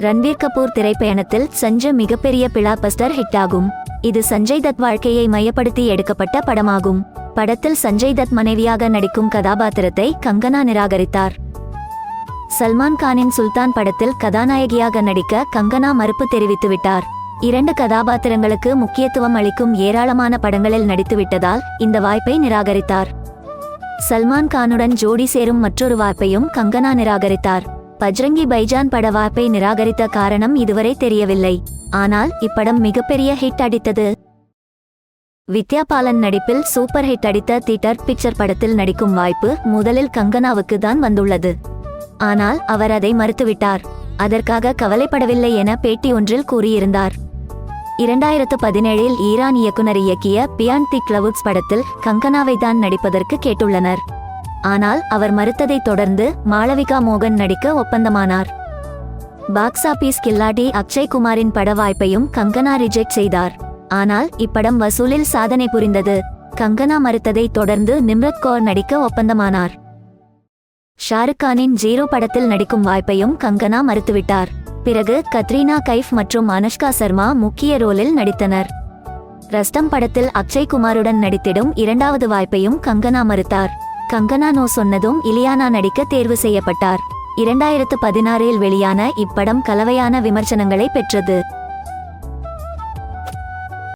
ரன்வீர் கபூர் திரைப்பயணத்தில் சஞ்சு மிகப்பெரிய blockbuster hit ஆகும். இது சஞ்சய் தத் வாழ்க்கையை மையப்படுத்தி எடுக்கப்பட்ட படமாகும். படத்தில் சஞ்சய் தத் மனைவியாக நடிக்கும் கதாபாத்திரத்தை கங்கனா நிராகரித்தார். சல்மான் கானின் சுல்தான் படத்தில் கதாநாயகியாக நடிக்க கங்கனா மறுப்பு தெரிவித்துவிட்டார். 2 கதாபாத்திரங்களுக்கு முக்கியத்துவம் அளிக்கும் ஏராளமான படங்களில் நடித்துவிட்டதால் இந்த வாய்ப்பை நிராகரித்தார். சல்மான் கானுடன் ஜோடி சேரும் மற்றொரு வாய்ப்பையும் கங்கனா நிராகரித்தார். பஜ்ரங்கி பைஜான் பட வாய்ப்பை நிராகரித்த காரணம் இதுவரை தெரியவில்லை. ஆனால் இப்படம் மிகப்பெரிய ஹிட் அடித்தது. வித்யா பாலன் நடிப்பில் சூப்பர் ஹிட் அடித்த தியேட்டர் பிக்சர் படத்தில் நடிக்கும் வாய்ப்பு முதலில் கங்கனாவுக்கு தான் வந்துள்ளது. ஆனால் அவர் அதை மறுத்துவிட்டார். அதற்காக கவலைப்படவில்லை என பேட்டி ஒன்றில் கூறியிருந்தார். 2017இல் ஈரான் இயக்குனர் இயக்கிய பியாண்ட் தி கிளவுட்ஸ் படத்தில் கங்கனாவை தான் நடிப்பதற்கு கேட்டுள்ளனர். ஆனால் அவர் மறுத்ததை தொடர்ந்து மாளவிகா மோகன் நடிக்க ஒப்பந்தமானார். பாக்ஸ் ஆபீஸ் கில்லாடி அக்ஷய் குமாரின் பட வாய்ப்பையும் கங்கனா ரிஜெக்ட் செய்தார். ஆனால் இப்படம் வசூலில் சாதனை புரிந்தது. கங்கனா மறுத்ததை தொடர்ந்து நிம்ரத் கௌர் நடிக்க ஒப்பந்தமானார். ஷாருக் கானின் 0 படத்தில் நடிக்கும் வாய்ப்பையும் கங்கனா மறுத்துவிட்டார். பிறகு கத்ரீனா கைஃப் மற்றும் அனுஷ்கா சர்மா முக்கிய ரோலில் நடித்தனர். ரஸ்டம் படத்தில் அக்ஷய் குமாருடன் நடித்திடும் 2வது வாய்ப்பையும் கங்கனா மறுத்தார். கங்கனா நோ சொன்னதும் இலியானா நடிக்க தேர்வு செய்யப்பட்டார். 2016இல் வெளியான இப்படம் கலவையான விமர்சனங்களை பெற்றது.